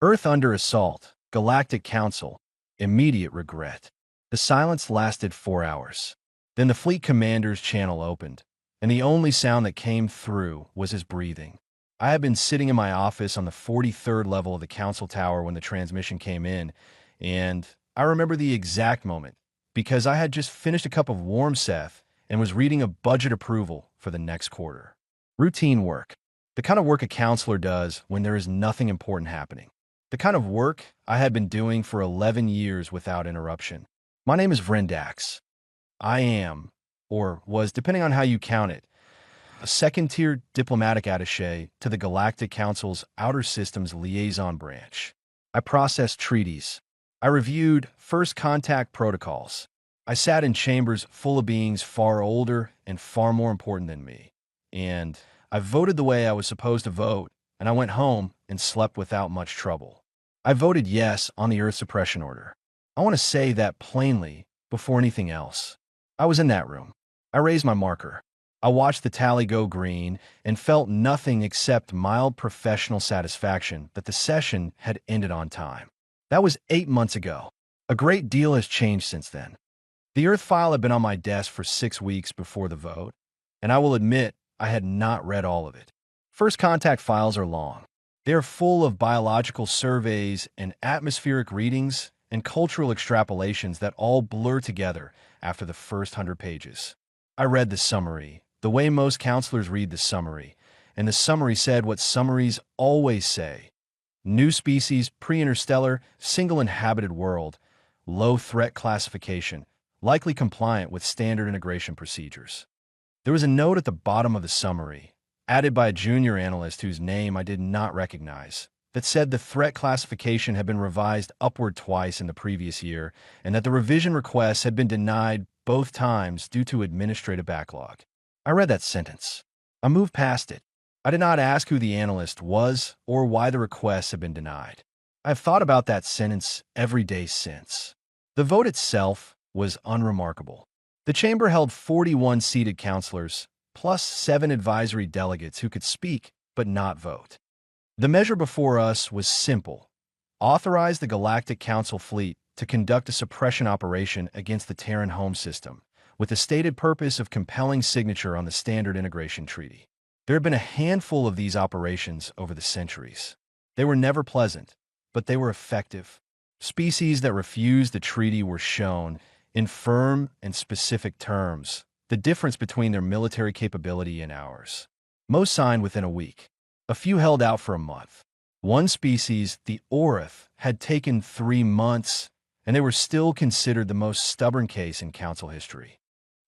Earth under assault. Galactic Council. Immediate regret. The silence lasted 4 hours. Then the fleet commander's channel opened, and the only sound that came through was his breathing. I had been sitting in my office on the 43rd level of the council tower when the transmission came in, and I remember the exact moment because I had just finished a cup of warm Seth and was reading a budget approval for the next quarter. Routine work. The kind of work a counselor does when there is nothing important happening. The kind of work I had been doing for 11 years without interruption. My name is Vrendax. I am, or was, depending on how you count it, a second-tier diplomatic attaché to the Galactic Council's Outer Systems Liaison Branch. I processed treaties. I reviewed first contact protocols. I sat in chambers full of beings far older and far more important than me. And I voted the way I was supposed to vote, and I went home and slept without much trouble. I voted yes on the Earth Suppression Order. I want to say that plainly before anything else. I was in that room. I raised my marker. I watched the tally go green and felt nothing except mild professional satisfaction that the session had ended on time. That was 8 months ago. A great deal has changed since then. The Earth file had been on my desk for 6 weeks before the vote, and I will admit I had not read all of it. First contact files are long. They are full of biological surveys and atmospheric readings and cultural extrapolations that all blur together after the first 100 pages. I read the summary, the way most counselors read the summary, and the summary said what summaries always say. New species, pre-interstellar, single inhabited world, low threat classification, likely compliant with standard integration procedures. There was a note at the bottom of the summary, added by a junior analyst whose name I did not recognize, that said the threat classification had been revised upward twice in the previous year and that the revision requests had been denied both times due to administrative backlog. I read that sentence. I moved past it. I did not ask who the analyst was or why the requests had been denied. I have thought about that sentence every day since. The vote itself was unremarkable. The chamber held 41 seated counselors, plus 7 advisory delegates who could speak but not vote. The measure before us was simple. Authorize the Galactic Council fleet to conduct a suppression operation against the Terran home system, with the stated purpose of compelling signature on the Standard Integration Treaty. There had been a handful of these operations over the centuries. They were never pleasant, but they were effective. Species that refused the treaty were shown, in firm and specific terms, the difference between their military capability and ours. Most signed within a week. A few held out for a month. One species, the Orith, had taken 3 months, and they were still considered the most stubborn case in council history.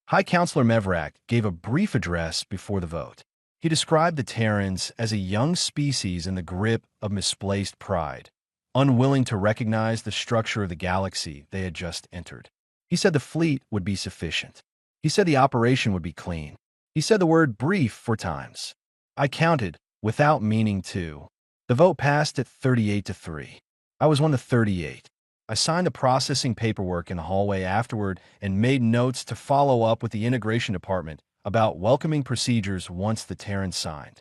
High Counselor Mevrak gave a brief address before the vote. He described the Terrans as a young species in the grip of misplaced pride, unwilling to recognize the structure of the galaxy they had just entered. He said the fleet would be sufficient. He said the operation would be clean. He said the word brief 4 times. I counted, without meaning to. The vote passed at 38-3. I was one of the 38. I signed the processing paperwork in the hallway afterward and made notes to follow up with the integration department about welcoming procedures once the Terrans signed.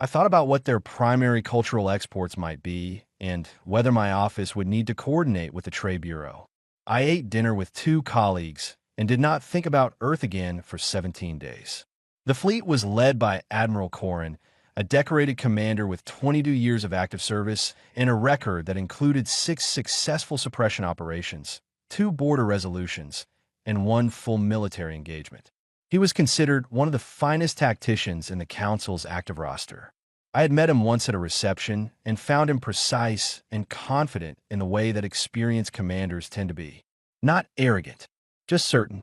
I thought about what their primary cultural exports might be and whether my office would need to coordinate with the Trade Bureau. I ate dinner with 2 colleagues and did not think about Earth again for 17 days. The fleet was led by Admiral Corrin, a decorated commander with 22 years of active service and a record that included 6 successful suppression operations, 2 border resolutions, and 1 full military engagement. He was considered one of the finest tacticians in the Council's active roster. I had met him once at a reception and found him precise and confident in the way that experienced commanders tend to be. Not arrogant, just certain.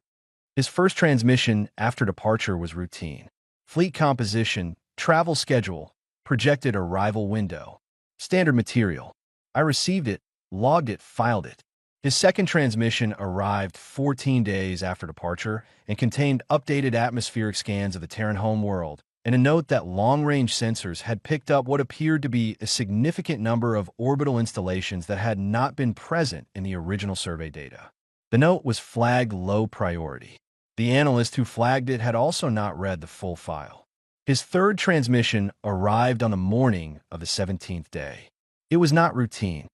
His first transmission after departure was routine. Fleet composition, travel schedule, projected arrival window. Standard material. I received it, logged it, filed it. His second transmission arrived 14 days after departure and contained updated atmospheric scans of the Terran home world and a note that long-range sensors had picked up what appeared to be a significant number of orbital installations that had not been present in the original survey data. The note was flagged low priority. The analyst who flagged it had also not read the full file. His third transmission arrived on the morning of the 17th day. It was not routine.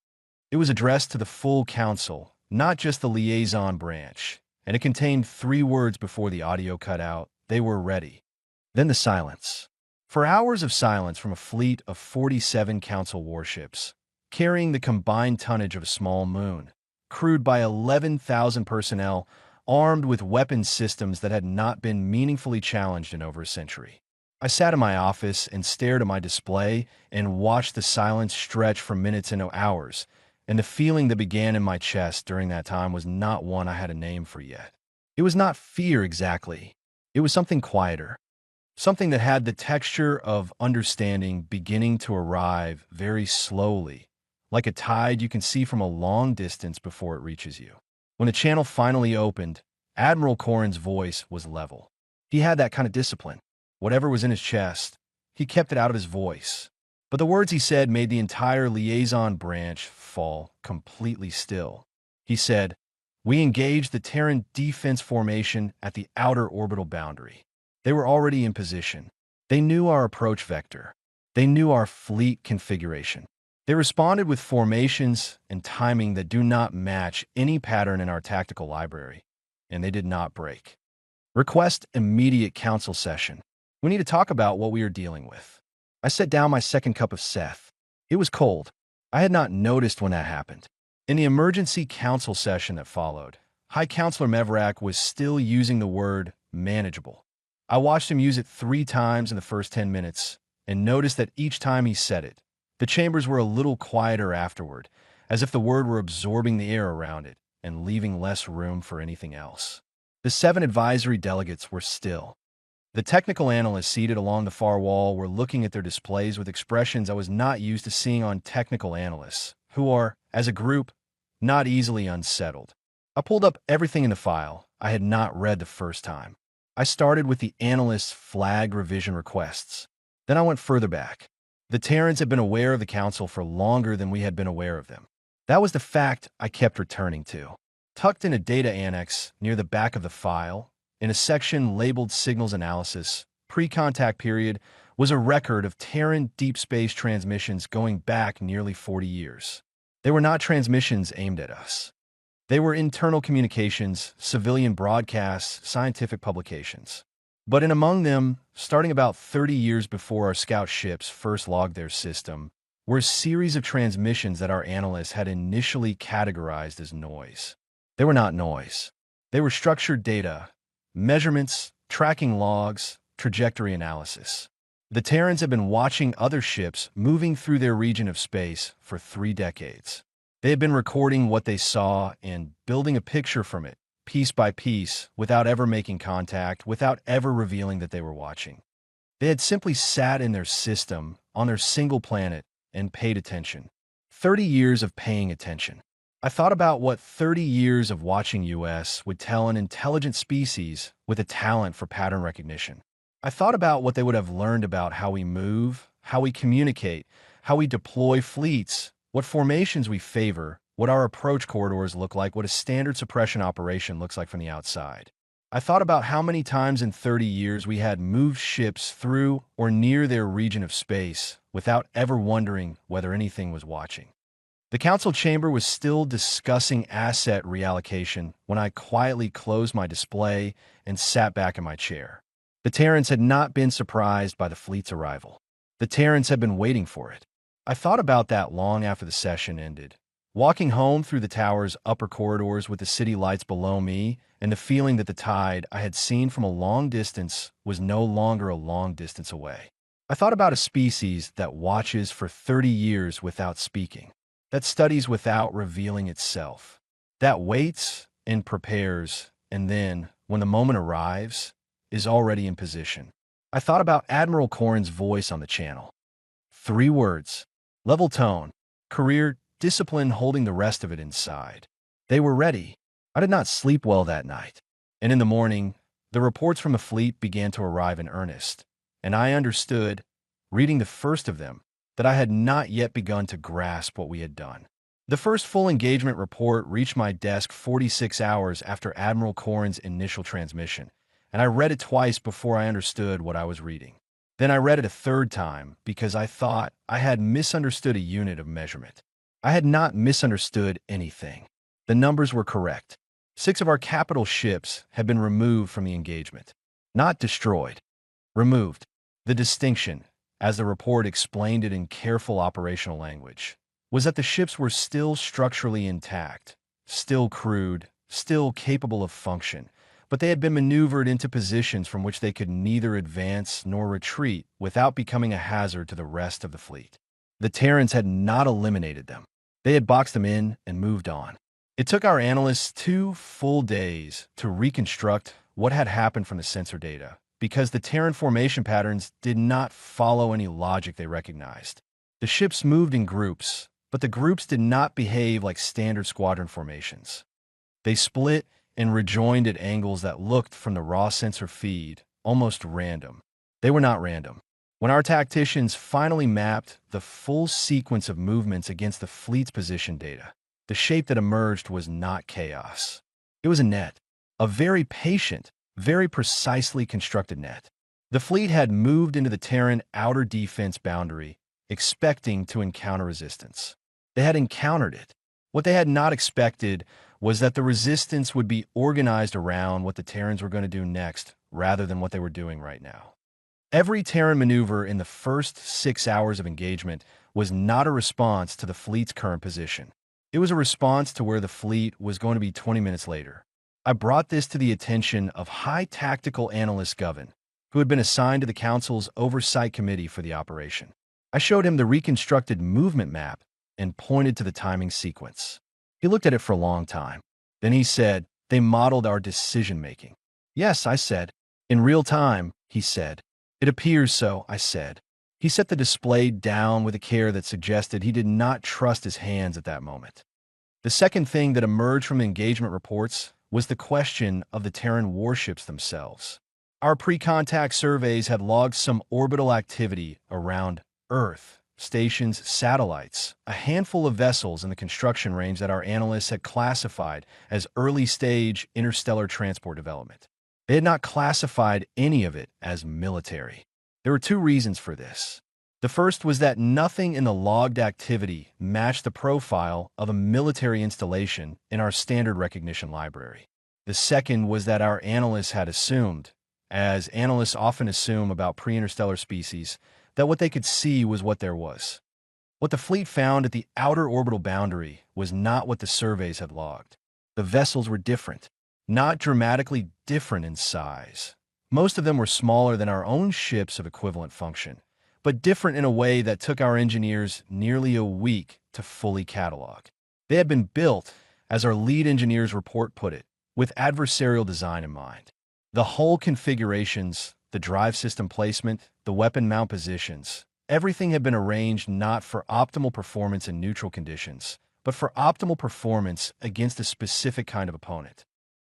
It was addressed to the full council, not just the liaison branch, and it contained 3 words before the audio cut out. They were ready. Then the silence. For hours of silence from a fleet of 47 council warships, carrying the combined tonnage of a small moon, crewed by 11,000 personnel, armed with weapon systems that had not been meaningfully challenged in over a century. I sat in my office and stared at my display and watched the silence stretch for minutes into hours, and the feeling that began in my chest during that time was not one I had a name for yet. It was not fear exactly. It was something quieter, something that had the texture of understanding beginning to arrive very slowly, like a tide you can see from a long distance before it reaches you. When the channel finally opened, Admiral Corrin's voice was level. He had that kind of discipline. Whatever was in his chest, he kept it out of his voice. But the words he said made the entire liaison branch fall completely still. He said, "We engaged the Terran defense formation at the outer orbital boundary. They were already in position. They knew our approach vector. They knew our fleet configuration. They responded with formations and timing that do not match any pattern in our tactical library, and they did not break. Request immediate council session. We need to talk about what we are dealing with." I set down my second cup of Seth. It was cold. I had not noticed when that happened. In the emergency council session that followed, High Counselor Mevrak was still using the word manageable. I watched him use it 3 times in the first 10 minutes and noticed that each time he said it, the chambers were a little quieter afterward, as if the word were absorbing the air around it and leaving less room for anything else. The 7 advisory delegates were still. The technical analysts seated along the far wall were looking at their displays with expressions I was not used to seeing on technical analysts, who are, as a group, not easily unsettled. I pulled up everything in the file I had not read the first time. I started with the analysts' flagged revision requests. Then I went further back. The Terrans had been aware of the Council for longer than we had been aware of them. That was the fact I kept returning to. Tucked in a data annex near the back of the file, in a section labeled Signals Analysis, Pre-Contact Period, was a record of Terran deep space transmissions going back nearly 40 years. They were not transmissions aimed at us. They were internal communications, civilian broadcasts, scientific publications. But in among them, starting about 30 years before our scout ships first logged their system, were a series of transmissions that our analysts had initially categorized as noise. They were not noise. They were structured data, measurements, tracking logs, trajectory analysis. The Terrans had been watching other ships moving through their region of space for 3 decades. They had been recording what they saw and building a picture from it, piece by piece, without ever making contact, without ever revealing that they were watching. They had simply sat in their system, on their single planet, and paid attention. 30 years of paying attention. I thought about what 30 years of watching US would tell an intelligent species with a talent for pattern recognition. I thought about what they would have learned about how we move, how we communicate, how we deploy fleets, what formations we favor, what our approach corridors look like, what a standard suppression operation looks like from the outside. I thought about how many times in 30 years we had moved ships through or near their region of space without ever wondering whether anything was watching. The council chamber was still discussing asset reallocation when I quietly closed my display and sat back in my chair. The Terrans had not been surprised by the fleet's arrival. The Terrans had been waiting for it. I thought about that long after the session ended, walking home through the tower's upper corridors with the city lights below me and the feeling that the tide I had seen from a long distance was no longer a long distance away. I thought about a species that watches for 30 years without speaking, that studies without revealing itself, that waits and prepares, and then, when the moment arrives, is already in position. I thought about Admiral Corrin's voice on the channel. 3 words, level tone, career, discipline holding the rest of it inside. They were ready. I did not sleep well that night. And in the morning, the reports from the fleet began to arrive in earnest, and I understood, reading the first of them, that I had not yet begun to grasp what we had done. The first full engagement report reached my desk 46 hours after Admiral Corrin's initial transmission, and I read it twice before I understood what I was reading. Then I read it a third time because I thought I had misunderstood a unit of measurement. I had not misunderstood anything. The numbers were correct. 6 of our capital ships had been removed from the engagement. Not destroyed. Removed. The distinction, as the report explained it in careful operational language, was that the ships were still structurally intact, still crewed, still capable of function, but they had been maneuvered into positions from which they could neither advance nor retreat without becoming a hazard to the rest of the fleet. The Terrans had not eliminated them. They had boxed them in and moved on. It took our analysts 2 full days to reconstruct what had happened from the sensor data, because the Terran formation patterns did not follow any logic they recognized. The ships moved in groups, but the groups did not behave like standard squadron formations. They split and rejoined at angles that looked, from the raw sensor feed, almost random. They were not random. When our tacticians finally mapped the full sequence of movements against the fleet's position data, the shape that emerged was not chaos. It was a net, a very patient, very precisely constructed net. The fleet had moved into the Terran outer defense boundary, expecting to encounter resistance. They had encountered it. What they had not expected was that the resistance would be organized around what the Terrans were going to do next, rather than what they were doing right now. Every Terran maneuver in the first 6 hours of engagement was not a response to the fleet's current position. It was a response to where the fleet was going to be 20 minutes later. I brought this to the attention of High Tactical Analyst Govan, who had been assigned to the Council's Oversight Committee for the operation. I showed him the reconstructed movement map and pointed to the timing sequence. He looked at it for a long time. Then he said, "They modeled our decision-making." "Yes," I said. "In real time," he said. "It appears so," I said. He set the display down with a care that suggested he did not trust his hands at that moment. The second thing that emerged from engagement reports was the question of the Terran warships themselves. Our pre-contact surveys had logged some orbital activity around Earth, stations, satellites, a handful of vessels in the construction range that our analysts had classified as early-stage interstellar transport development. They had not classified any of it as military. There were 2 reasons for this. The first was that nothing in the logged activity matched the profile of a military installation in our standard recognition library. The second was that our analysts had assumed, as analysts often assume about pre-interstellar species, that what they could see was what there was. What the fleet found at the outer orbital boundary was not what the surveys had logged. The vessels were different, not dramatically different in size. Most of them were smaller than our own ships of equivalent function, but different in a way that took our engineers nearly a week to fully catalog. They had been built, as our lead engineer's report put it, with adversarial design in mind. The hull configurations, the drive system placement, the weapon mount positions, everything had been arranged not for optimal performance in neutral conditions, but for optimal performance against a specific kind of opponent.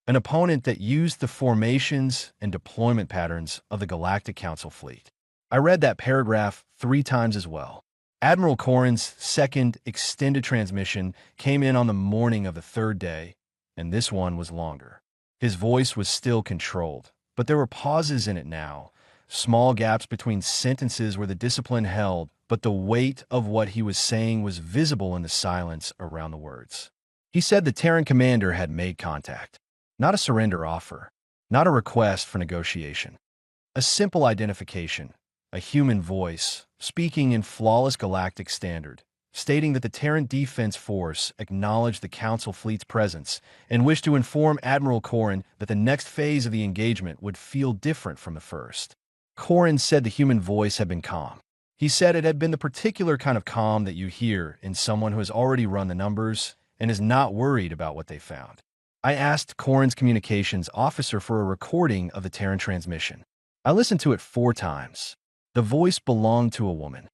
An opponent that used the formations and deployment patterns of the Galactic Council fleet. I read that paragraph 3 times as well. Admiral Corrin's second extended transmission came in on the morning of the 3rd day, and this one was longer. His voice was still controlled, but there were pauses in it now, small gaps between sentences where the discipline held, but the weight of what he was saying was visible in the silence around the words. He said the Terran commander had made contact. Not a surrender offer, not a request for negotiation. A simple identification, a human voice, speaking in flawless galactic standard, stating that the Terran Defense Force acknowledged the Council fleet's presence and wished to inform Admiral Corrin that the next phase of the engagement would feel different from the first. Corrin said the human voice had been calm. He said it had been the particular kind of calm that you hear in someone who has already run the numbers and is not worried about what they found. I asked Corrin's communications officer for a recording of the Terran transmission. I listened to it 4 times. The voice belonged to a woman.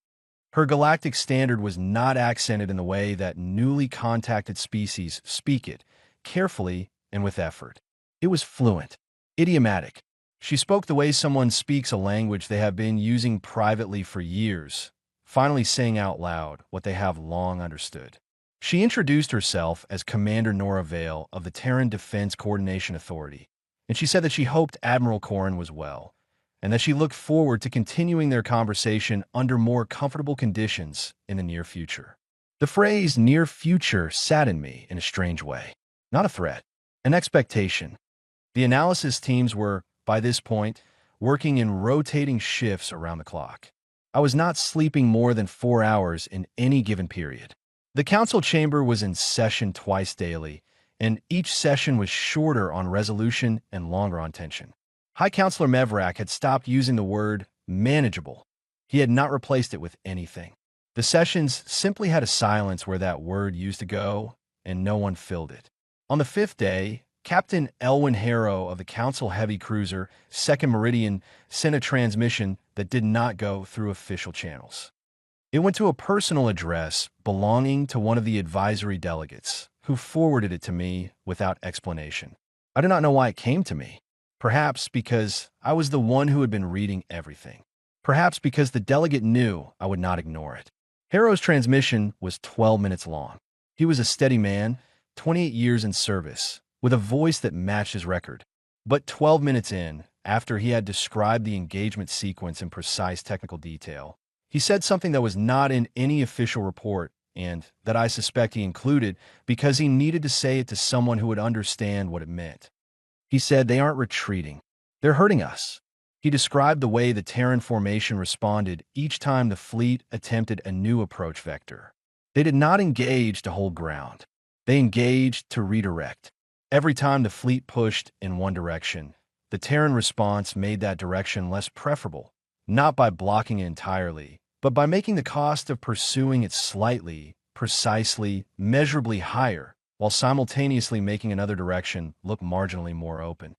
Her galactic standard was not accented in the way that newly contacted species speak it, carefully and with effort. It was fluent, idiomatic. She spoke the way someone speaks a language they have been using privately for years, finally saying out loud what they have long understood. She introduced herself as Commander Nora Vale of the Terran Defense Coordination Authority, and she said that she hoped Admiral Corrin was well, and that she looked forward to continuing their conversation under more comfortable conditions in the near future. The phrase near future saddened me in a strange way. Not a threat, an expectation. The analysis teams were, by this point, working in rotating shifts around the clock. I was not sleeping more than 4 hours in any given period. The council chamber was in session twice daily, and each session was shorter on resolution and longer on tension. High Counselor Mevrak had stopped using the word manageable. He had not replaced it with anything. The sessions simply had a silence where that word used to go, and no one filled it. On the 5th day, Captain Elwin Harrow of the Council Heavy Cruiser, 2nd Meridian, sent a transmission that did not go through official channels. It went to a personal address belonging to one of the advisory delegates, who forwarded it to me without explanation. I do not know why it came to me. Perhaps because I was the one who had been reading everything. Perhaps because the delegate knew I would not ignore it. Harrow's transmission was 12 minutes long. He was a steady man, 28 years in service, with a voice that matched his record. But 12 minutes in, after he had described the engagement sequence in precise technical detail, he said something that was not in any official report and that I suspect he included because he needed to say it to someone who would understand what it meant. He said, "They aren't retreating. They're hurting us." He described the way the Terran formation responded each time the fleet attempted a new approach vector. They did not engage to hold ground. They engaged to redirect. Every time the fleet pushed in one direction, the Terran response made that direction less preferable, not by blocking it entirely, but by making the cost of pursuing it slightly, precisely, measurably higher, while simultaneously making another direction look marginally more open.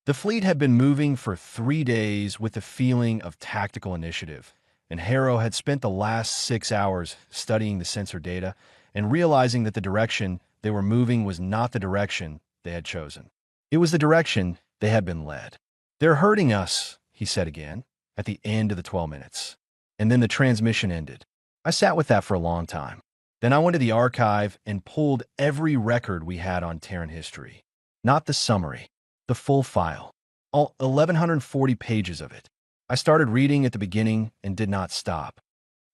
The fleet had been moving for 3 days with the feeling of tactical initiative, and Harrow had spent the last 6 hours studying the sensor data and realizing that the direction they were moving was not the direction they had chosen. It was the direction they had been led. "They're hurting us," he said again, at the end of the 12 minutes. And then the transmission ended. I sat with that for a long time. Then I went to the archive and pulled every record we had on Terran history. Not the summary, the full file. All 1,140 pages of it. I started reading at the beginning and did not stop.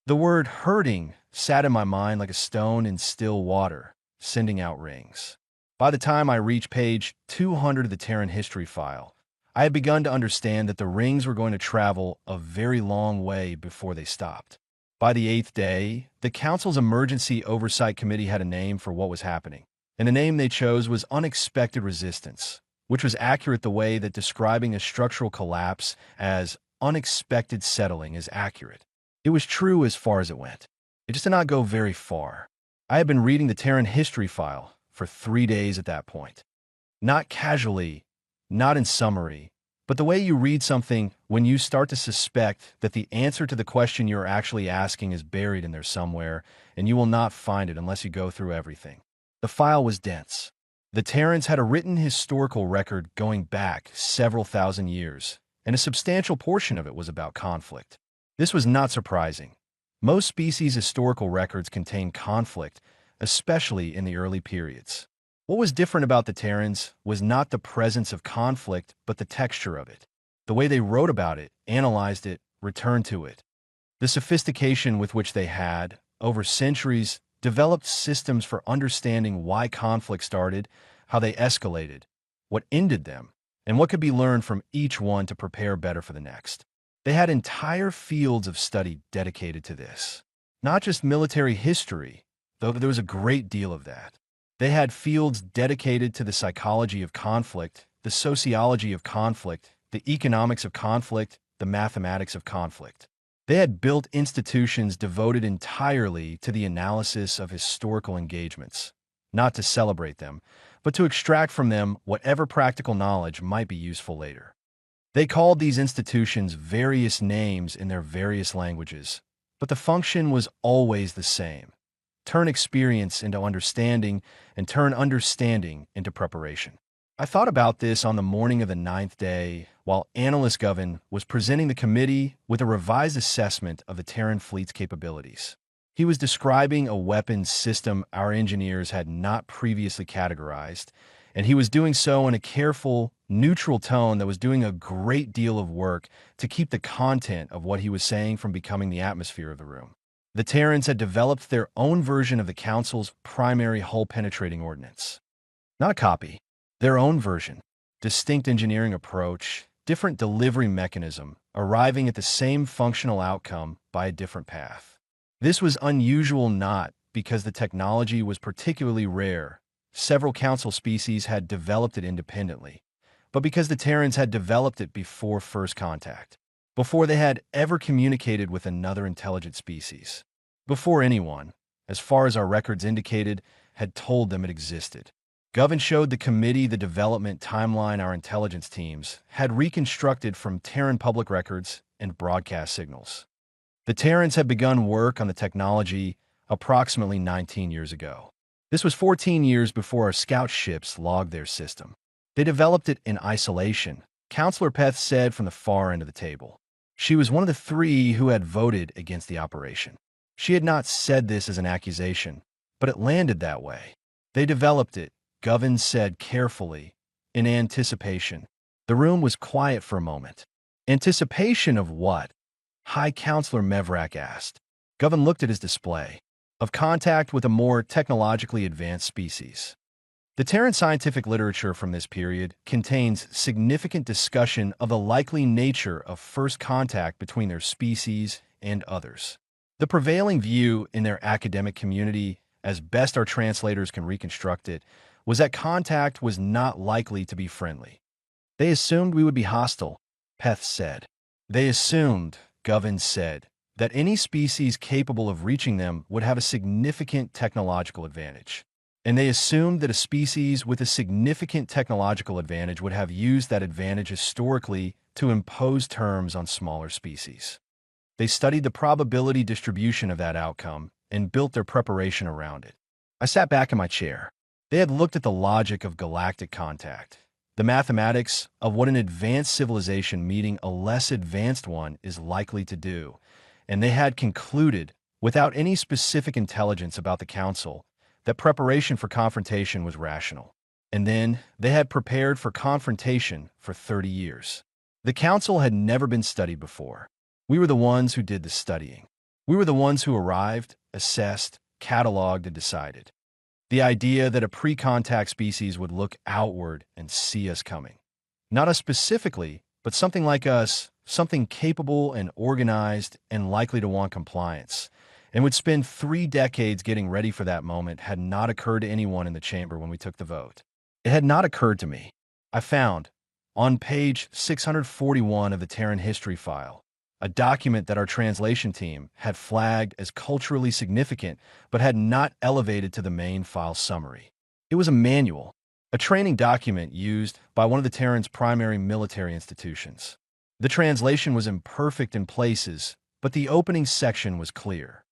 The word hurting sat in my mind like a stone in still water, sending out rings. By the time I reached page 200 of the Terran history file, I had begun to understand that the rings were going to travel a very long way before they stopped. By the 8th day, the Council's Emergency Oversight Committee had a name for what was happening, and the name they chose was Unexpected Resistance, which was accurate the way that describing a structural collapse as unexpected settling is accurate. It was true as far as it went. It just did not go very far. I had been reading the Terran history file for 3 days at that point. Not casually, not in summary, but the way you read something when you start to suspect that the answer to the question you're actually asking is buried in there somewhere, and you will not find it unless you go through everything. The file was dense. The Terrans had a written historical record going back several thousand years, and a substantial portion of it was about conflict. This was not surprising. Most species' historical records contain conflict, especially in the early periods. What was different about the Terrans was not the presence of conflict, but the texture of it. The way they wrote about it, analyzed it, returned to it. The sophistication with which they had, over centuries, developed systems for understanding why conflict started, how they escalated, what ended them, and what could be learned from each one to prepare better for the next. They had entire fields of study dedicated to this. Not just military history, though there was a great deal of that. They had fields dedicated to the psychology of conflict, the sociology of conflict, the economics of conflict, the mathematics of conflict. They had built institutions devoted entirely to the analysis of historical engagements, not to celebrate them, but to extract from them whatever practical knowledge might be useful later. They called these institutions various names in their various languages, but the function was always the same. Turn experience into understanding, and turn understanding into preparation. I thought about this on the morning of the 9th day, while Analyst Govan was presenting the committee with a revised assessment of the Terran fleet's capabilities. He was describing a weapons system our engineers had not previously categorized, and he was doing so in a careful, neutral tone that was doing a great deal of work to keep the content of what he was saying from becoming the atmosphere of the room. The Terrans had developed their own version of the Council's primary hull-penetrating ordnance. Not a copy, their own version. Distinct engineering approach, different delivery mechanism, arriving at the same functional outcome by a different path. This was unusual not because the technology was particularly rare. Several Council species had developed it independently, but because the Terrans had developed it before first contact, before they had ever communicated with another intelligent species, before anyone, as far as our records indicated, had told them it existed. Govan showed the committee the development timeline our intelligence teams had reconstructed from Terran public records and broadcast signals. The Terrans had begun work on the technology approximately 19 years ago. This was 14 years before our scout ships logged their system. They developed it in isolation, Counselor Peth said from the far end of the table. She was one of the three who had voted against the operation. She had not said this as an accusation, but it landed that way. They developed it, Govan said carefully, in anticipation. The room was quiet for a moment. Anticipation of what? High Counselor Mevrak asked. Govan looked at his display. Of contact with a more technologically advanced species. The Terran scientific literature from this period contains significant discussion of the likely nature of first contact between their species and others. The prevailing view in their academic community, as best our translators can reconstruct it, was that contact was not likely to be friendly. They assumed we would be hostile, Peth said. They assumed, Govan said, that any species capable of reaching them would have a significant technological advantage. And they assumed that a species with a significant technological advantage would have used that advantage historically to impose terms on smaller species. They studied the probability distribution of that outcome and built their preparation around it. I sat back in my chair. They had looked at the logic of galactic contact, the mathematics of what an advanced civilization meeting a less advanced one is likely to do, and they had concluded, without any specific intelligence about the Council, that preparation for confrontation was rational. And then they had prepared for confrontation for 30 years. The Council had never been studied before. We were the ones who did the studying. We were the ones who arrived, assessed, cataloged, and decided. The idea that a pre-contact species would look outward and see us coming. Not us specifically, but something like us, something capable and organized and likely to want compliance, and would spend 3 decades getting ready for that moment had not occurred to anyone in the chamber when we took the vote. It had not occurred to me. I found, on page 641 of the Terran history file, a document that our translation team had flagged as culturally significant but had not elevated to the main file summary. It was a manual, a training document used by one of the Terran's primary military institutions. The translation was imperfect in places, but the opening section was clear.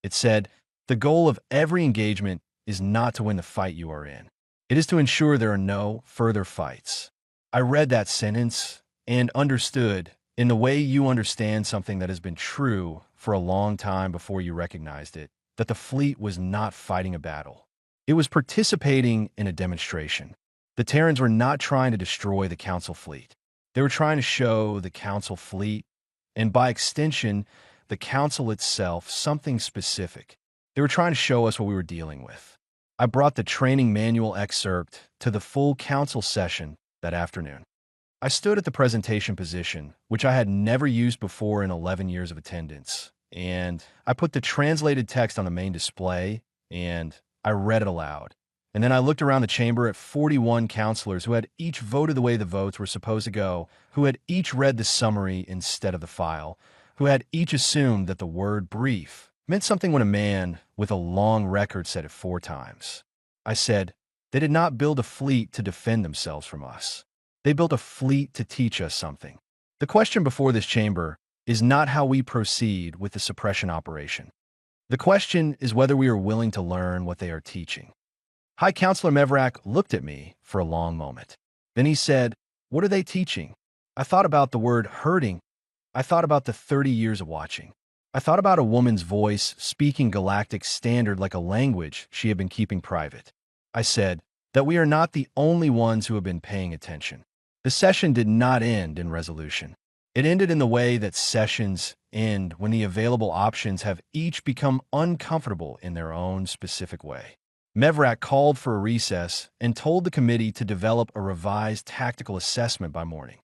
It said, "The goal of every engagement is not to win the fight you are in. It is to ensure there are no further fights." I read that sentence and understood, in the way you understand something that has been true for a long time before you recognized it, that the fleet was not fighting a battle. It was participating in a demonstration. The Terrans were not trying to destroy the Council fleet. They were trying to show the Council fleet, and by extension, the Council itself, something specific. They were trying to show us what we were dealing with. I brought the training manual excerpt to the full Council session that afternoon. I stood at the presentation position, which I had never used before in 11 years of attendance, and I put the translated text on the main display, and I read it aloud. And then I looked around the chamber at 41 counselors who had each voted the way the votes were supposed to go, who had each read the summary instead of the file, who had each assumed that the word brief meant something when a man with a long record said it 4 times. I said, they did not build a fleet to defend themselves from us. They built a fleet to teach us something. The question before this chamber is not how we proceed with the suppression operation. The question is whether we are willing to learn what they are teaching. High Counselor Mevrak looked at me for a long moment. Then he said, "What are they teaching?" I thought about the word hurting. I thought about the 30 years of watching. I thought about a woman's voice speaking Galactic standard like a language she had been keeping private. I said, that we are not the only ones who have been paying attention. The session did not end in resolution. It ended in the way that sessions end when the available options have each become uncomfortable in their own specific way. Mevrak called for a recess and told the committee to develop a revised tactical assessment by morning.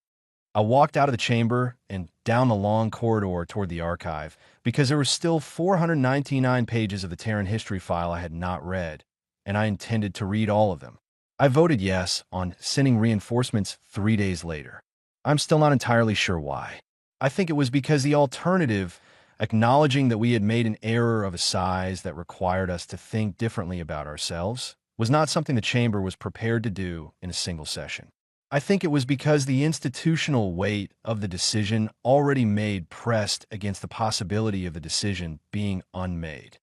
I walked out of the chamber and down the long corridor toward the archive because there were still 499 pages of the Terran history file I had not read, and I intended to read all of them. I voted yes on sending reinforcements 3 days later. I'm still not entirely sure why. I think it was because the alternative, acknowledging that we had made an error of a size that required us to think differently about ourselves, was not something the chamber was prepared to do in a single session. I think it was because the institutional weight of the decision already made pressed against the possibility of the decision being unmade.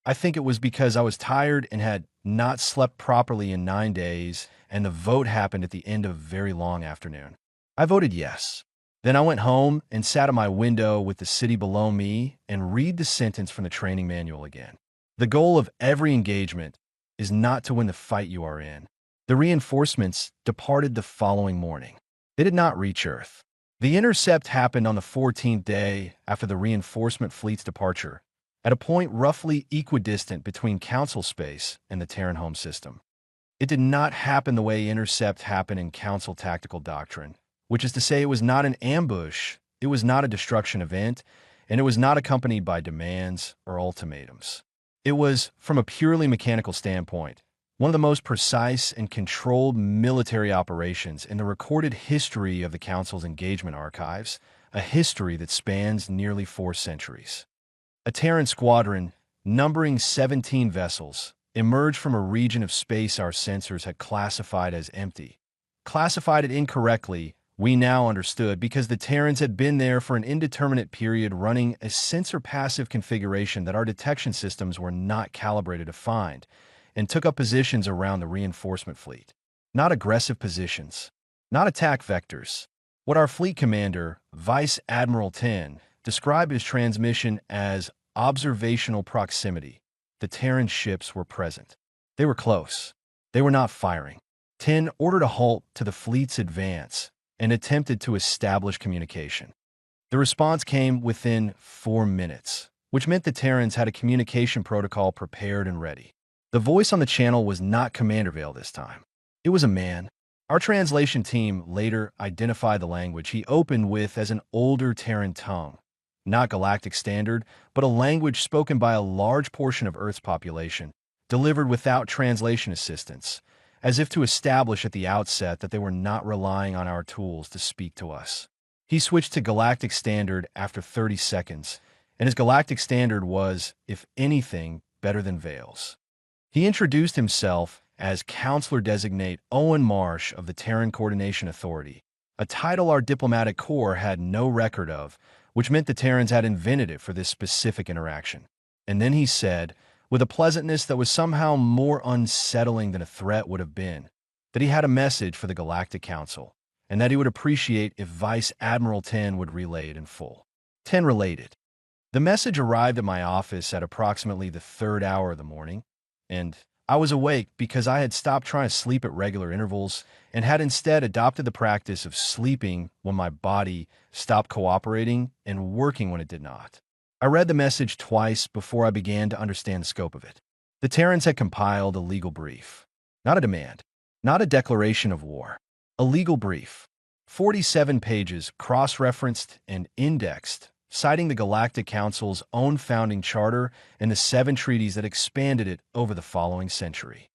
I think it was because I was tired and had not slept properly in 9 days, and the vote happened at the end of a very long afternoon. I voted yes. Then I went home and sat at my window with the city below me and read the sentence from the training manual again. The goal of every engagement is not to win the fight you are in. The reinforcements departed the following morning. They did not reach Earth. The intercept happened on the 14th day after the reinforcement fleet's departure, at a point roughly equidistant between Council space and the Terran home system. It did not happen the way intercept happened in Council tactical doctrine, which is to say it was not an ambush, it was not a destruction event, and it was not accompanied by demands or ultimatums. It was, from a purely mechanical standpoint, one of the most precise and controlled military operations in the recorded history of the Council's engagement archives, a history that spans nearly 4 centuries. A Terran squadron, numbering 17 vessels, emerged from a region of space our sensors had classified as empty. Classified it incorrectly, we now understood, because the Terrans had been there for an indeterminate period running a sensor-passive configuration that our detection systems were not calibrated to find, and took up positions around the reinforcement fleet. Not aggressive positions. Not attack vectors. What our fleet commander, Vice Admiral 10, described his transmission as observational proximity. The Terran ships were present. They were close. They were not firing. 10 ordered a halt to the fleet's advance and attempted to establish communication. The response came within 4 minutes, which meant the Terrans had a communication protocol prepared and ready. The voice on the channel was not Commander Vale this time. It was a man. Our translation team later identified the language he opened with as an older Terran tongue, not Galactic Standard, but a language spoken by a large portion of Earth's population, delivered without translation assistance, as if to establish at the outset that they were not relying on our tools to speak to us. He switched to Galactic Standard after 30 seconds, and his Galactic Standard was, if anything, better than Vale's. He introduced himself as Counselor-Designate Owen Marsh of the Terran Coordination Authority, a title our diplomatic corps had no record of, which meant the Terrans had invented it for this specific interaction. And then he said, with a pleasantness that was somehow more unsettling than a threat would have been, that he had a message for the Galactic Council, and that he would appreciate if Vice Admiral 10 would relay it in full. 10 related. The message arrived at my office at approximately the 3rd hour of the morning, and I was awake because I had stopped trying to sleep at regular intervals and had instead adopted the practice of sleeping when my body stopped cooperating and working when it did not. I read the message twice before I began to understand the scope of it. The Terrans had compiled a legal brief. Not a demand. Not a declaration of war. A legal brief. 47 pages, cross-referenced and indexed, citing the Galactic Council's own founding charter and the 7 treaties that expanded it over the following century.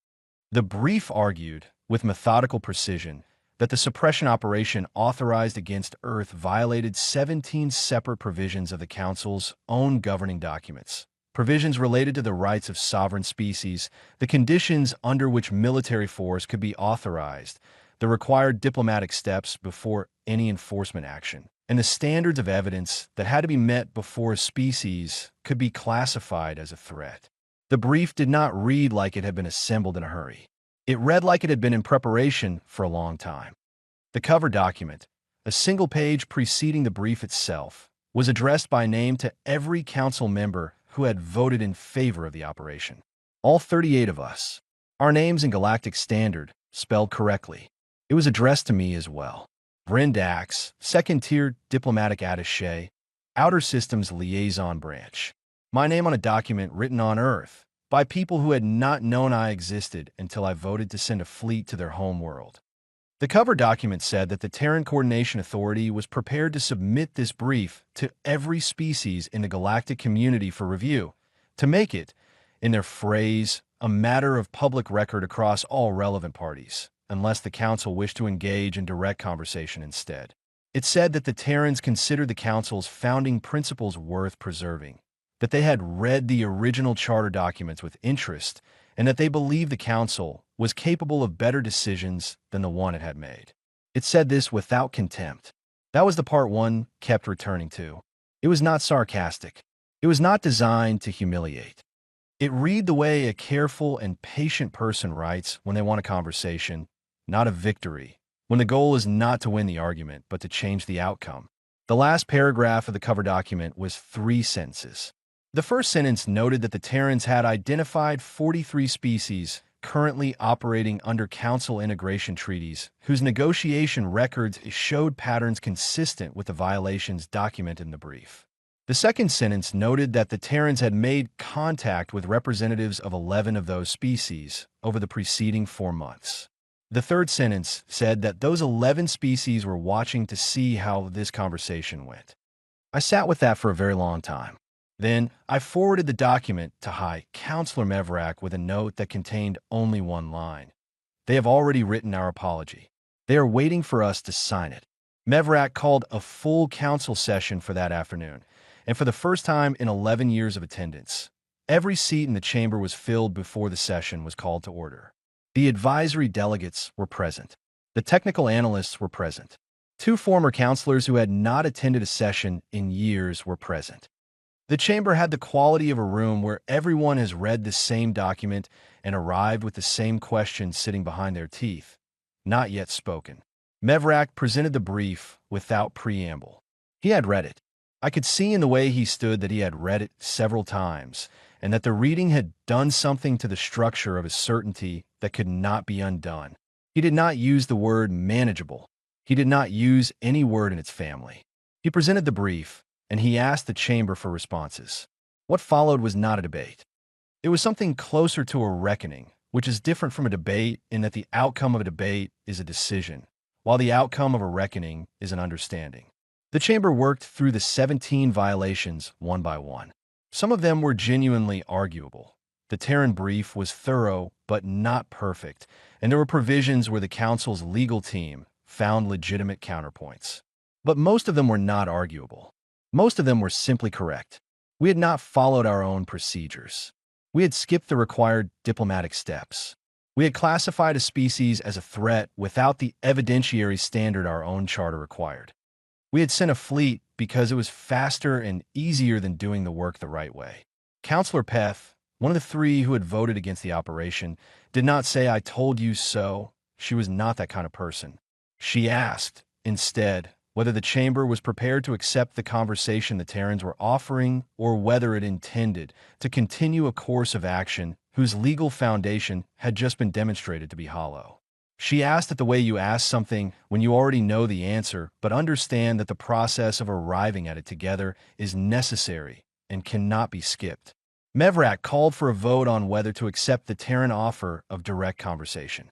The brief argued, with methodical precision, that the suppression operation authorized against Earth violated 17 separate provisions of the Council's own governing documents. Provisions related to the rights of sovereign species, the conditions under which military force could be authorized, the required diplomatic steps before any enforcement action, and the standards of evidence that had to be met before a species could be classified as a threat. The brief did not read like it had been assembled in a hurry. It read like it had been in preparation for a long time. The cover document, a single page preceding the brief itself, was addressed by name to every council member who had voted in favor of the operation. All 38 of us. Our names in Galactic Standard, spelled correctly. It was addressed to me as well. Brindax, second-tier diplomatic attaché, Outer Systems Liaison Branch. My name on a document written on Earth by people who had not known I existed until I voted to send a fleet to their home world. The cover document said that the Terran Coordination Authority was prepared to submit this brief to every species in the galactic community for review, to make it, in their phrase, a matter of public record across all relevant parties, unless the Council wished to engage in direct conversation instead. It said that the Terrans considered the Council's founding principles worth preserving, that they had read the original charter documents with interest, and that they believed the Council was capable of better decisions than the one it had made. It said this without contempt. That was the part one kept returning to. It was not sarcastic. It was not designed to humiliate. It read the way a careful and patient person writes when they want a conversation, not a victory, when the goal is not to win the argument, but to change the outcome. The last paragraph of the cover document was 3 sentences. The first sentence noted that the Terrans had identified 43 species currently operating under Council integration treaties, whose negotiation records showed patterns consistent with the violations documented in the brief. The second sentence noted that the Terrans had made contact with representatives of 11 of those species over the preceding 4 months. The third sentence said that those 11 species were watching to see how this conversation went. I sat with that for a very long time. Then, I forwarded the document to High Counselor Mevrak with a note that contained only 1 line. They have already written our apology. They are waiting for us to sign it. Mevrak called a full council session for that afternoon, and for the first time in 11 years of attendance, every seat in the chamber was filled before the session was called to order. The advisory delegates were present. The technical analysts were present. 2 former counselors who had not attended a session in years were present. The chamber had the quality of a room where everyone has read the same document and arrived with the same questions sitting behind their teeth, not yet spoken. Mevrak presented the brief without preamble. He had read it. I could see in the way he stood that he had read it several times, and that the reading had done something to the structure of his certainty that could not be undone. He did not use the word manageable. He did not use any word in its family. He presented the brief, and he asked the chamber for responses. What followed was not a debate. It was something closer to a reckoning, which is different from a debate in that the outcome of a debate is a decision, while the outcome of a reckoning is an understanding. The chamber worked through the 17 violations one by one. Some of them were genuinely arguable. The Terran brief was thorough but not perfect, and there were provisions where the Council's legal team found legitimate counterpoints. But most of them were not arguable. Most of them were simply correct. We had not followed our own procedures. We had skipped the required diplomatic steps. We had classified a species as a threat without the evidentiary standard our own charter required. We had sent a fleet because it was faster and easier than doing the work the right way. Counselor Peth, one of the 3 who had voted against the operation, did not say, "I told you so." She was not that kind of person. She asked, instead, whether the chamber was prepared to accept the conversation the Terrans were offering, or whether it intended to continue a course of action whose legal foundation had just been demonstrated to be hollow. She asked it the way you ask something when you already know the answer, but understand that the process of arriving at it together is necessary and cannot be skipped. Mevrak called for a vote on whether to accept the Terran offer of direct conversation.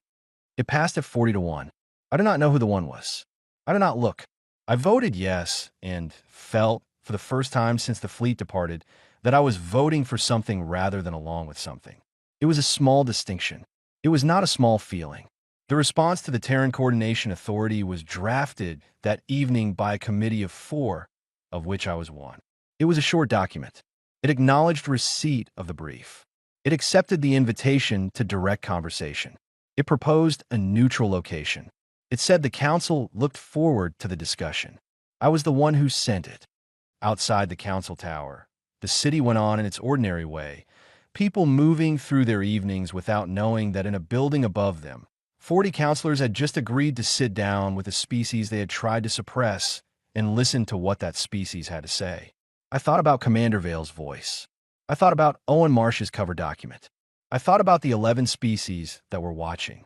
It passed at 40-1. I do not know who the one was. I did not look. I voted yes and felt, for the first time since the fleet departed, that I was voting for something rather than along with something. It was a small distinction. It was not a small feeling. The response to the Terran Coordination Authority was drafted that evening by a committee of 4, of which I was one. It was a short document. It acknowledged receipt of the brief. It accepted the invitation to direct conversation. It proposed a neutral location. It said the Council looked forward to the discussion. I was the one who sent it. Outside the Council Tower, the city went on in its ordinary way, people moving through their evenings without knowing that in a building above them, 40 counselors had just agreed to sit down with a species they had tried to suppress and listen to what that species had to say. I thought about Commander Vale's voice. I thought about Owen Marsh's cover document. I thought about the 11 species that were watching.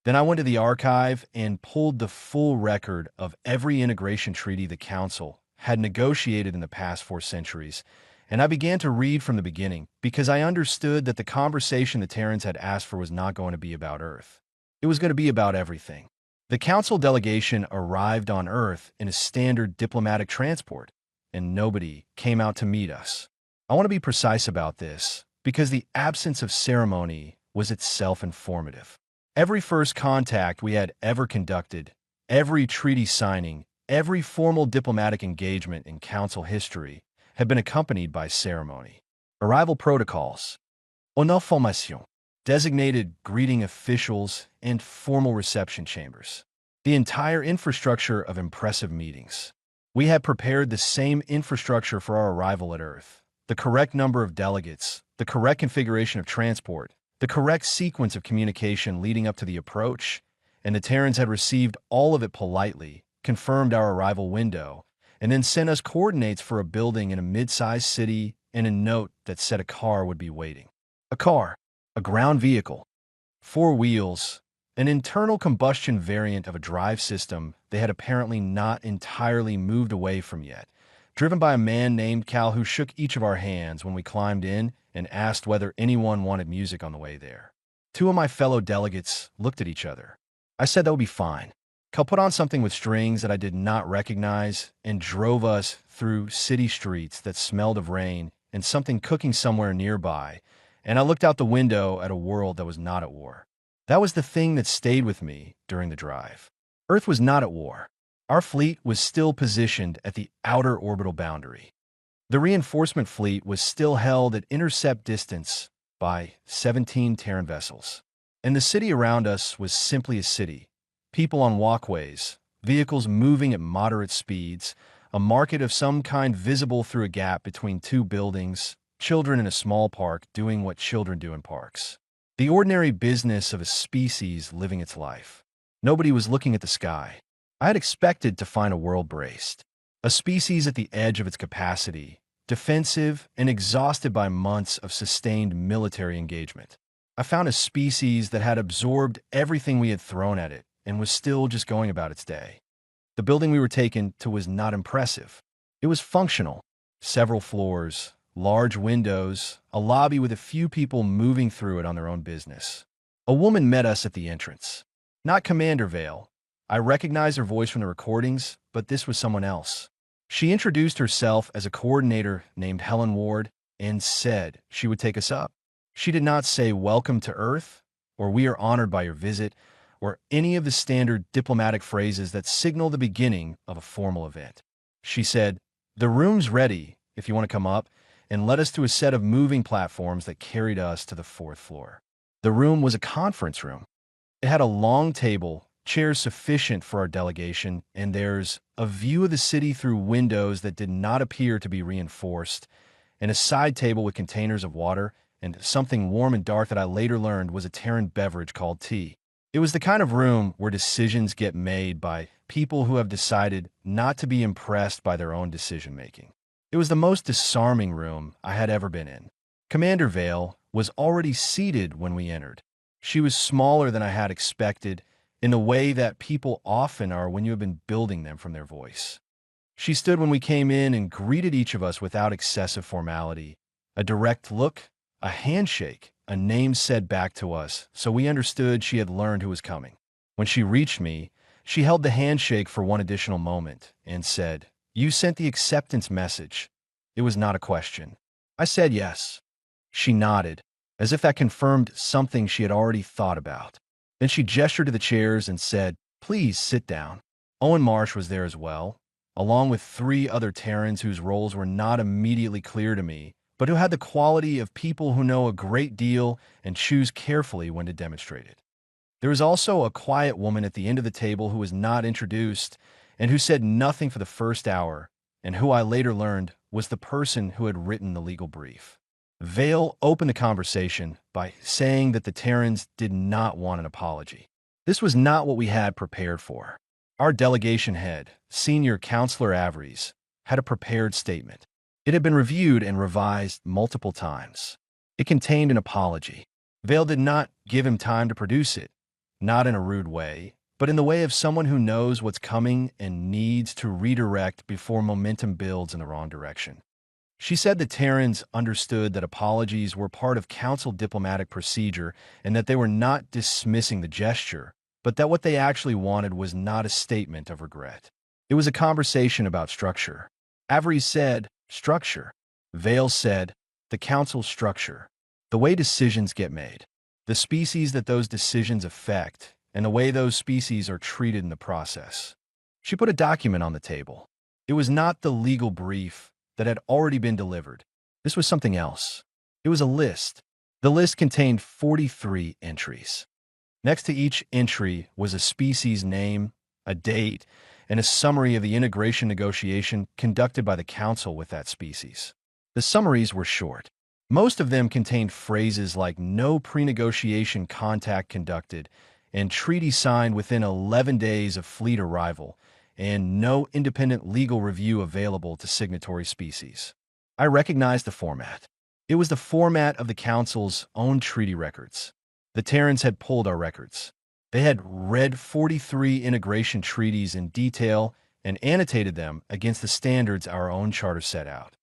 Then I went to the archive and pulled the full record of every integration treaty the Council had negotiated in the past 4 centuries, and I began to read from the beginning because I understood that the conversation the Terrans had asked for was not going to be about Earth. It was going to be about everything. The Council delegation arrived on Earth in a standard diplomatic transport, and nobody came out to meet us. I want to be precise about this because the absence of ceremony was itself informative. Every first contact we had ever conducted, every treaty signing, every formal diplomatic engagement in Council history had been accompanied by ceremony. Arrival protocols, honneur formation, designated greeting officials, and formal reception chambers. The entire infrastructure of impressive meetings. We had prepared the same infrastructure for our arrival at Earth. The correct number of delegates, the correct configuration of transport, the correct sequence of communication leading up to the approach, and the Terrans had received all of it politely, confirmed our arrival window, and then sent us coordinates for a building in a mid-sized city and a note that said a car would be waiting. A car, a ground vehicle, 4 wheels, an internal combustion variant of a drive system they had apparently not entirely moved away from yet, driven by a man named Cal who shook each of our hands when we climbed in and asked whether anyone wanted music on the way there. 2 of my fellow delegates looked at each other. I said that would be fine. Cal put on something with strings that I did not recognize and drove us through city streets that smelled of rain and something cooking somewhere nearby, and I looked out the window at a world that was not at war. That was the thing that stayed with me during the drive. Earth was not at war. Our fleet was still positioned at the outer orbital boundary. The reinforcement fleet was still held at intercept distance by 17 Terran vessels. And the city around us was simply a city. People on walkways, vehicles moving at moderate speeds, a market of some kind visible through a gap between 2 buildings, children in a small park doing what children do in parks. The ordinary business of a species living its life. Nobody was looking at the sky. I had expected to find a world braced. A species at the edge of its capacity, defensive and exhausted by months of sustained military engagement. I found a species that had absorbed everything we had thrown at it and was still just going about its day. The building we were taken to was not impressive. It was functional. Several floors, large windows, a lobby with a few people moving through it on their own business. A woman met us at the entrance. Not Commander Vale. I recognized her voice from the recordings, but this was someone else. She introduced herself as a coordinator named Helen Ward and said she would take us up. She did not say welcome to Earth, or we are honored by your visit, or any of the standard diplomatic phrases that signal the beginning of a formal event. She said, "The room's ready if you want to come up," and led us to a set of moving platforms that carried us to the 4th floor. The room was a conference room. It had a long table, chairs sufficient for our delegation, and there's a view of the city through windows that did not appear to be reinforced, and a side table with containers of water and something warm and dark that I later learned was a Terran beverage called tea. It was the kind of room where decisions get made by people who have decided not to be impressed by their own decision-making. It was the most disarming room I had ever been in. Commander Vale was already seated when we entered. She was smaller than I had expected, in the way that people often are when you have been building them from their voice. She stood when we came in and greeted each of us without excessive formality. A direct look, a handshake, a name said back to us, so we understood she had learned who was coming. When she reached me, she held the handshake for one additional moment and said, "You sent the acceptance message." It was not a question. I said yes. She nodded, as if that confirmed something she had already thought about. Then she gestured to the chairs and said, "Please sit down." Owen Marsh was there as well, along with 3 other Terrans whose roles were not immediately clear to me, but who had the quality of people who know a great deal and choose carefully when to demonstrate it. There was also a quiet woman at the end of the table who was not introduced and who said nothing for the first hour, and who I later learned was the person who had written the legal brief. Vale opened the conversation by saying that the Terrans did not want an apology. This was not what we had prepared for. Our delegation head, Senior Counselor Averies, had a prepared statement. It had been reviewed and revised multiple times. It contained an apology. Vale did not give him time to produce it, not in a rude way, but in the way of someone who knows what's coming and needs to redirect before momentum builds in the wrong direction. She said the Terrans understood that apologies were part of council diplomatic procedure and that they were not dismissing the gesture, but that what they actually wanted was not a statement of regret. It was a conversation about structure. Avery said, structure. Vale said, the council's structure. The way decisions get made. The species that those decisions affect, and the way those species are treated in the process. She put a document on the table. It was not the legal brief that had already been delivered. This was something else. It was a list. The list contained 43 entries. Next to each entry was a species name, a date, and a summary of the integration negotiation conducted by the council with that species. The summaries were short. Most of them contained phrases like no pre-negotiation contact conducted and treaty signed within 11 days of fleet arrival, and no independent legal review available to signatory species. I recognized the format. It was the format of the Council's own treaty records. The Terrans had pulled our records. They had read 43 integration treaties in detail and annotated them against the standards our own charter set out.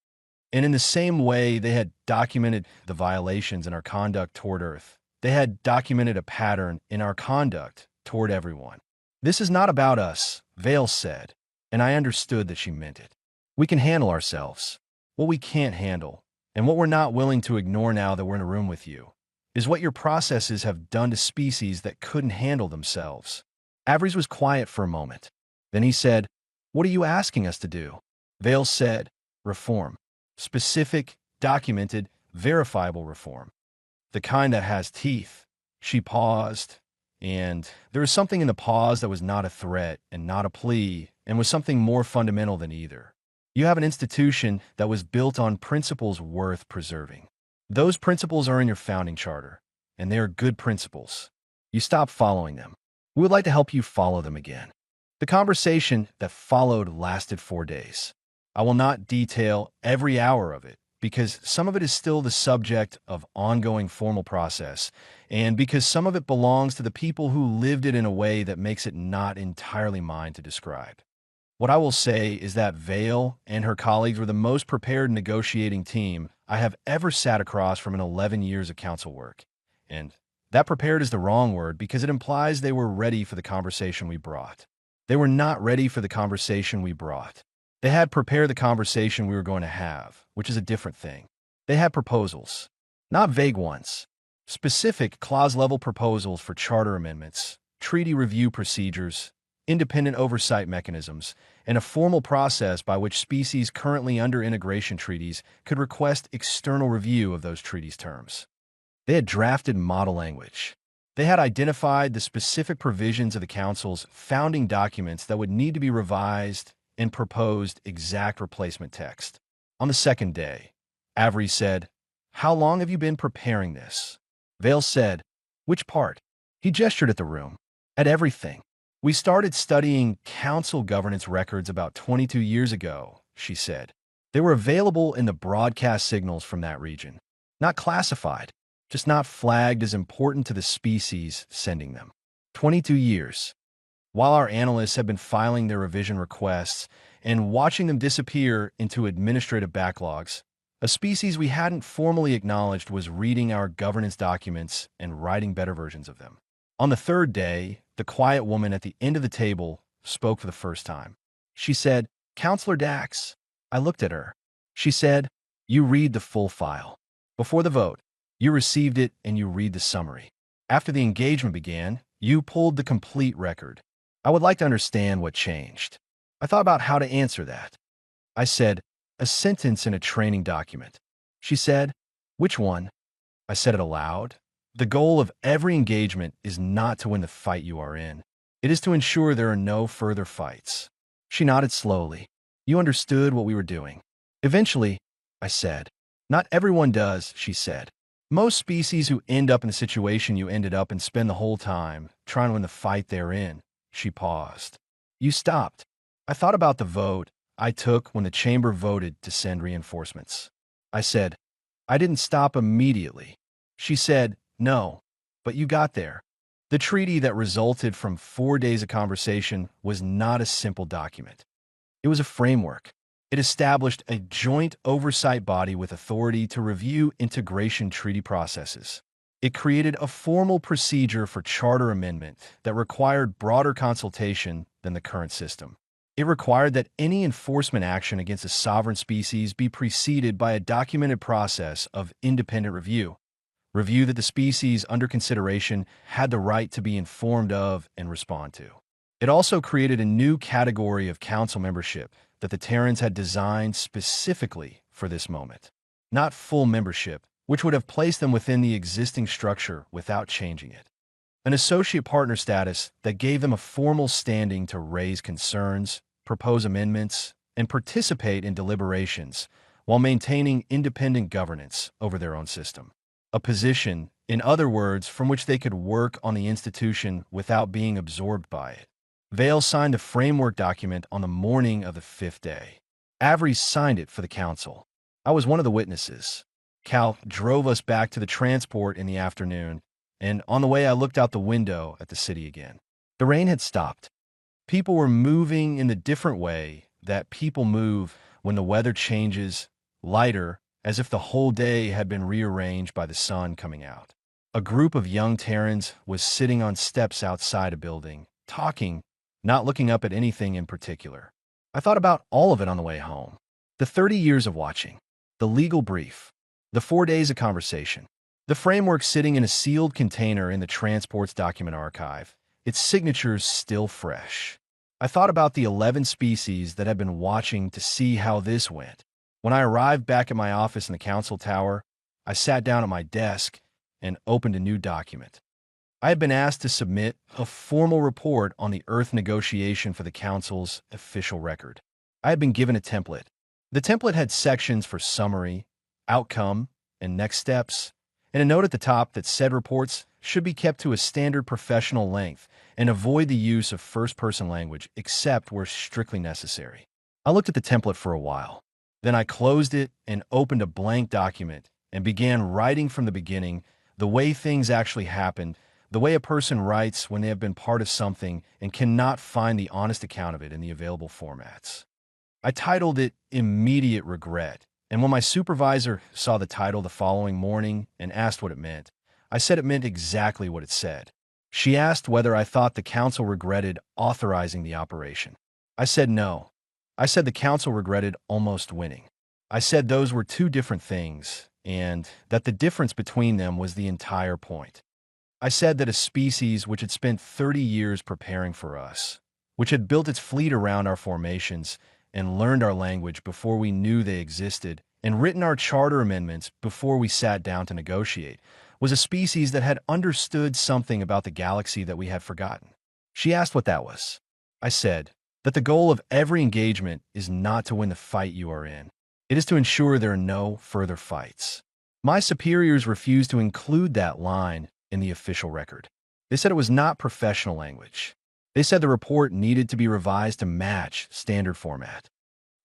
And in the same way they had documented the violations in our conduct toward Earth, they had documented a pattern in our conduct toward everyone. This is not about us, Vale said, and I understood that she meant it. We can handle ourselves. What we can't handle, and what we're not willing to ignore now that we're in a room with you, is what your processes have done to species that couldn't handle themselves. Avery's was quiet for a moment. Then he said, "What are you asking us to do?" Vale said, "Reform. Specific, documented, verifiable reform. The kind that has teeth." She paused, and there was something in the pause that was not a threat and not a plea, and was something more fundamental than either. You have an institution that was built on principles worth preserving. Those principles are in your founding charter, and they are good principles. You stopped following them. We would like to help you follow them again. The conversation that followed lasted 4 days. I will not detail every hour of it, because some of it is still the subject of ongoing formal process, and because some of it belongs to the people who lived it in a way that makes it not entirely mine to describe. What I will say is that Vale and her colleagues were the most prepared negotiating team I have ever sat across from in 11 years of council work. And that prepared is the wrong word because it implies they were ready for the conversation we brought. They were not ready for the conversation we brought. They had prepared the conversation we were going to have, which is a different thing. They had proposals, not vague ones, specific clause-level proposals for charter amendments, treaty review procedures, independent oversight mechanisms, and a formal process by which species currently under integration treaties could request external review of those treaties' terms. They had drafted model language. They had identified the specific provisions of the Council's founding documents that would need to be revised and proposed exact replacement text. On the second day, Avery said, "How long have you been preparing this?" Vale said, "Which part?" He gestured at the room. "At everything. We started studying council governance records about 22 years ago," she said. "They were available in the broadcast signals from that region. Not classified, just not flagged as important to the species sending them. 22 years. While our analysts have been filing their revision requests and watching them disappear into administrative backlogs, a species we hadn't formally acknowledged was reading our governance documents and writing better versions of them." On the third day, the quiet woman at the end of the table spoke for the first time. She said, "Counselor Dax." I looked at her. She said, "You read the full file. Before the vote, you received it and you read the summary. After the engagement began, you pulled the complete record. I would like to understand what changed." I thought about how to answer that. I said, "A sentence in a training document." She said, "Which one?" I said it aloud. "The goal of every engagement is not to win the fight you are in. It is to ensure there are no further fights." She nodded slowly. "You understood what we were doing." "Eventually," I said. "Not everyone does," she said. "Most species who end up in the situation you ended up in spend the whole time trying to win the fight they're in." She paused. "You stopped." I thought about the vote I took when the chamber voted to send reinforcements. I said, "I didn't stop immediately." She said, No, but you got there. The treaty that resulted from 4 days of conversation was not a simple document. It was a framework. It established a joint oversight body with authority to review integration treaty processes. It created a formal procedure for charter amendment that required broader consultation than the current system. It required that any enforcement action against a sovereign species be preceded by a documented process of independent review that the species under consideration had the right to be informed of and respond to. It also created a new category of council membership that the Terrans had designed specifically for this moment. Not full membership, which would have placed them within the existing structure without changing it. An associate partner status that gave them a formal standing to raise concerns, propose amendments, and participate in deliberations while maintaining independent governance over their own system. A position, in other words, from which they could work on the institution without being absorbed by it. Vale signed the framework document on the morning of the 5th day. Avery signed it for the council. I was one of the witnesses. Cal drove us back to the transport in the afternoon, and on the way I looked out the window at the city again. The rain had stopped. People were moving in the different way that people move when the weather changes, lighter, as if the whole day had been rearranged by the sun coming out. A group of young Terrans was sitting on steps outside a building, talking, not looking up at anything in particular. I thought about all of it on the way home. The 30 years of watching, the legal brief, the 4 days of conversation, the framework sitting in a sealed container in the transport's document archive, its signatures still fresh. I thought about the 11 species that had been watching to see how this went. When I arrived back at my office in the council tower, I sat down at my desk and opened a new document. I had been asked to submit a formal report on the Earth negotiation for the council's official record. I had been given a template. The template had sections for summary, outcome, and next steps, and a note at the top that said reports should be kept to a standard professional length and avoid the use of first-person language except where strictly necessary. I looked at the template for a while. Then I closed it and opened a blank document and began writing from the beginning, the way things actually happened, the way a person writes when they have been part of something and cannot find the honest account of it in the available formats. I titled it Immediate Regret, and when my supervisor saw the title the following morning and asked what it meant, I said it meant exactly what it said. She asked whether I thought the council regretted authorizing the operation. I said no. I said the council regretted almost winning. I said those were two different things, and that the difference between them was the entire point. I said that a species which had spent 30 years preparing for us, which had built its fleet around our formations and learned our language before we knew they existed, and written our charter amendments before we sat down to negotiate, was a species that had understood something about the galaxy that we had forgotten. She asked what that was. I said that the goal of every engagement is not to win the fight you are in. It is to ensure there are no further fights. My superiors refused to include that line in the official record. They said it was not professional language. They said the report needed to be revised to match standard format.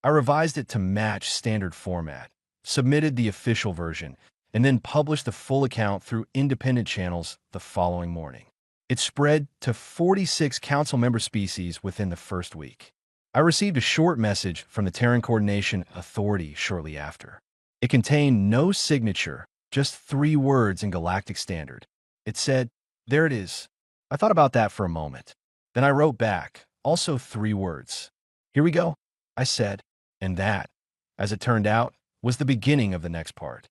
I revised it to match standard format, submitted the official version, and then published the full account through independent channels the following morning. It spread to 46 council member species within the first week. I received a short message from the Terran Coordination Authority shortly after. It contained no signature, just 3 words in Galactic Standard. It said, "There it is." I thought about that for a moment. Then I wrote back, also 3 words. "Here we go," I said, and that, as it turned out, was the beginning of the next part.